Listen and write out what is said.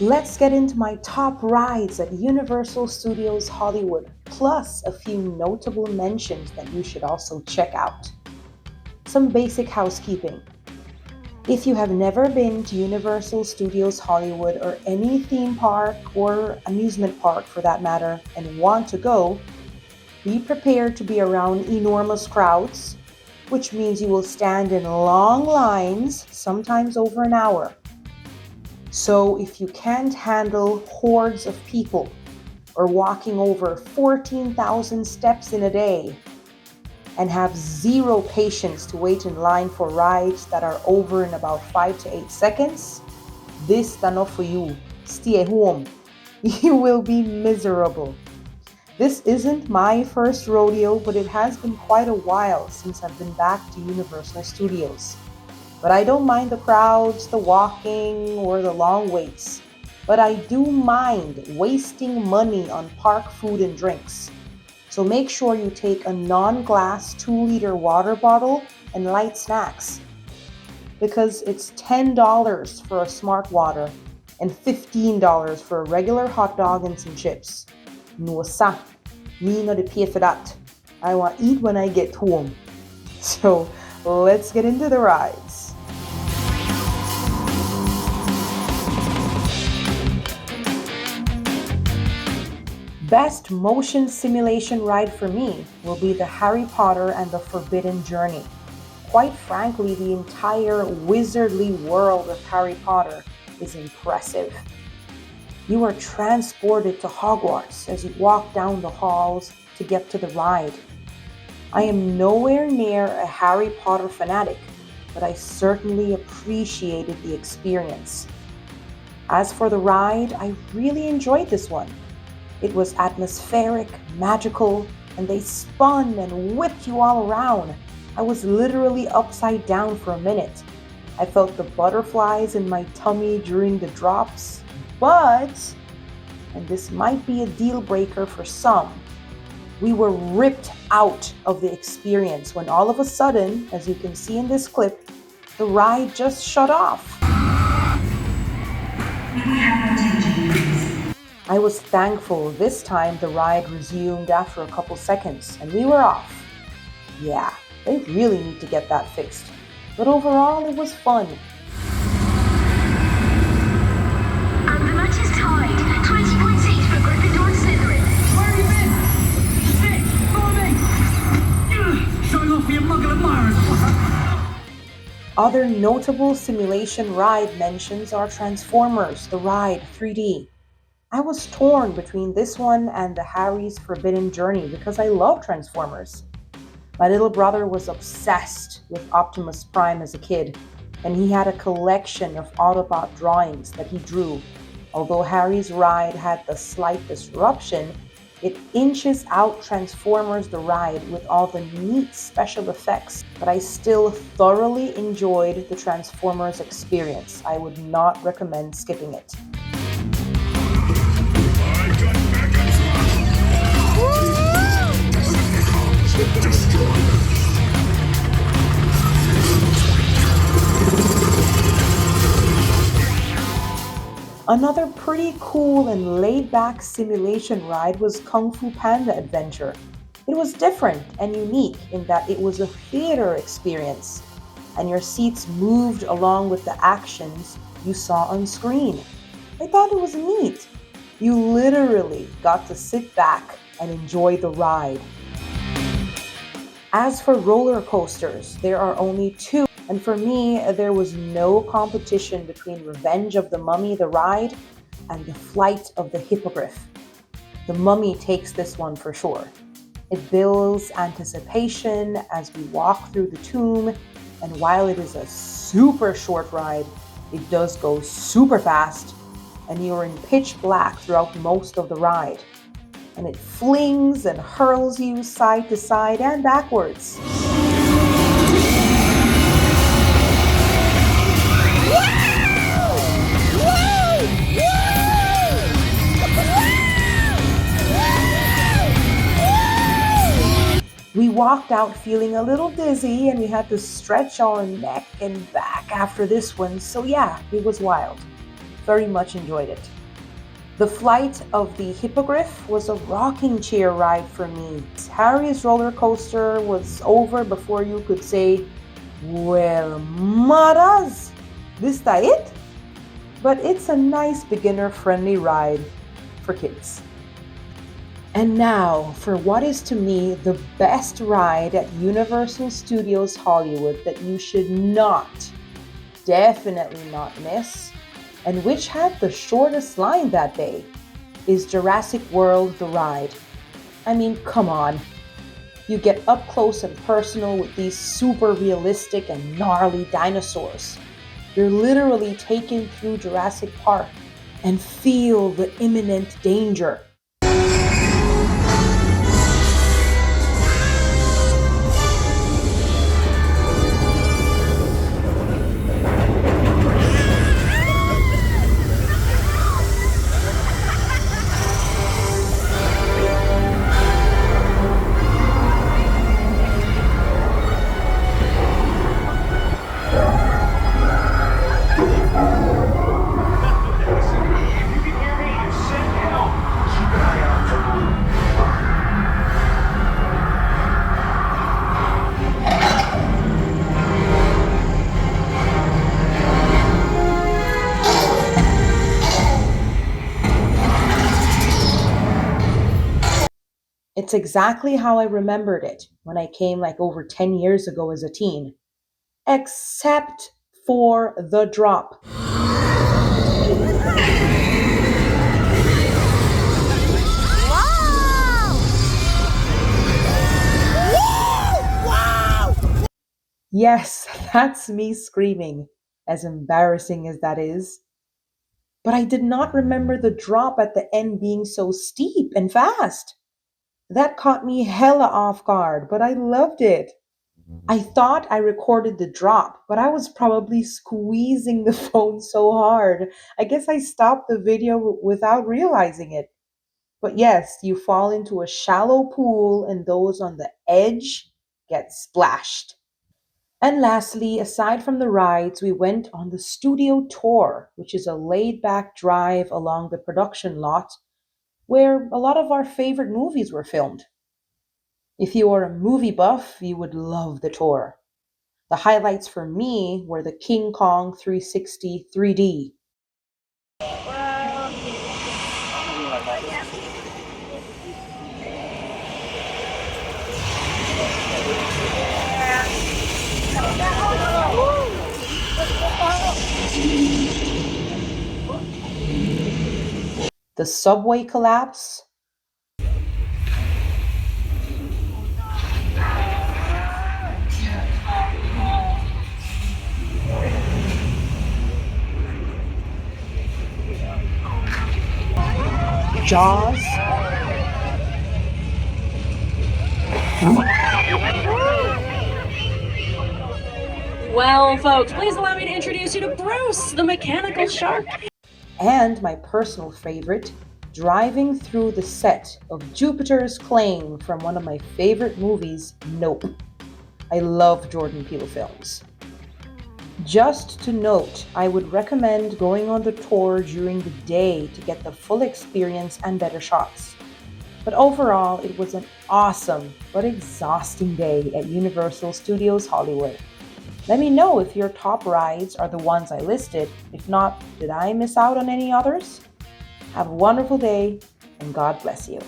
Let's get into my top rides at Universal Studios Hollywood, plus a few notable mentions that you should also check out. Some basic housekeeping. If you have never been to Universal Studios Hollywood or any theme park or amusement park for that matter and want to go, be prepared to be around enormous crowds, which means you will stand in long lines, sometimes over an hour. So if you can't handle hordes of people or walking over 14,000 steps in a day and have zero patience to wait in line for rides that are over in about 5 to 8 seconds, this is not for you. Stay home. You will be miserable. This isn't my first rodeo, but it has been quite a while since I've been back to Universal Studios. But I don't mind the crowds, the walking, or the long waits. But I do mind wasting money on park food and drinks. So make sure you take a non-glass 2-liter water bottle and light snacks. Because it's $10 for a smart water and $15 for a regular hot dog and some chips. No sa, me not pay for that. I want to eat when I get home. So let's get into the rides. Best motion simulation ride for me will be the Harry Potter and the Forbidden Journey. Quite frankly, the entire wizardly world of Harry Potter is impressive. You are transported to Hogwarts as you walk down the halls to get to the ride. I am nowhere near a Harry Potter fanatic, but I certainly appreciated the experience. As for the ride, I really enjoyed this one. It was atmospheric, magical, and they spun and whipped you all around. I was literally upside down for a minute. I felt the butterflies in my tummy during the drops, but, and this might be a deal breaker for some, we were ripped out of the experience when all of a sudden, as you can see in this clip, the ride just shut off. I was thankful this time the ride resumed after a couple seconds and we were off. Yeah, they really need to get that fixed. But overall, it was fun. And the match is tied. 20 points each for Gryffindor and Slytherin. Where have you been? Stick, follow me! Showing off for your muggle admirers. Other notable simulation ride mentions are Transformers, the ride 3D. I was torn between this one and the Harry's Forbidden Journey because I love Transformers. My little brother was obsessed with Optimus Prime as a kid, and he had a collection of Autobot drawings that he drew. Although Harry's ride had the slight disruption, it inches out Transformers the ride with all the neat special effects, but I still thoroughly enjoyed the Transformers experience. I would not recommend skipping it. Another pretty cool and laid-back simulation ride was Kung Fu Panda Adventure. It was different and unique in that it was a theater experience, and your seats moved along with the actions you saw on screen. I thought it was neat. You literally got to sit back and enjoy the ride. As for roller coasters, there are only two. And for me, there was no competition between Revenge of the Mummy, the ride, and the Flight of the Hippogriff. The Mummy takes this one for sure. It builds anticipation as we walk through the tomb, and while it is a super short ride, it does go super fast, and you're in pitch black throughout most of the ride. And it flings and hurls you side to side and backwards. We walked out feeling a little dizzy and we had to stretch our neck and back after this one, so yeah, it was wild. very much enjoyed it. The flight of the Hippogriff was a rocking chair ride for me. Harry's roller coaster was over before you could say, well, maras, this that it? But it's a nice beginner-friendly ride for kids. And now for what is to me the best ride at Universal Studios Hollywood that you should definitely not miss, and which had the shortest line that day, is Jurassic World The Ride. I mean, come on. You get up close and personal with these super realistic and gnarly dinosaurs. You're literally taken through Jurassic Park and feel the imminent danger. It's exactly how I remembered it when I came like over 10 years ago as a teen. Except for the drop. Yes, that's me screaming, as embarrassing as that is. But I did not remember the drop at the end being so steep and fast. That caught me hella off guard, but I loved it. I thought I recorded the drop, but I was probably squeezing the phone so hard. I guess I stopped the video without realizing it. But yes, you fall into a shallow pool and those on the edge get splashed. And lastly, aside from the rides, we went on the studio tour, which is a laid back drive along the production lot where a lot of our favorite movies were filmed. If you are a movie buff, you would love the tour. The highlights for me were the King Kong 360 3D. The subway collapse, Jaws, Well, folks, please allow me to introduce you to Bruce, the mechanical shark. and my personal favorite, driving through the set of Jupiter's Claim from one of my favorite movies, Nope. I love Jordan Peele films. Just to note, I would recommend going on the tour during the day to get the full experience and better shots. But overall, it was an awesome but exhausting day at Universal Studios Hollywood. Let me know if your top rides are the ones I listed. If not, did I miss out on any others? Have a wonderful day, and God bless you.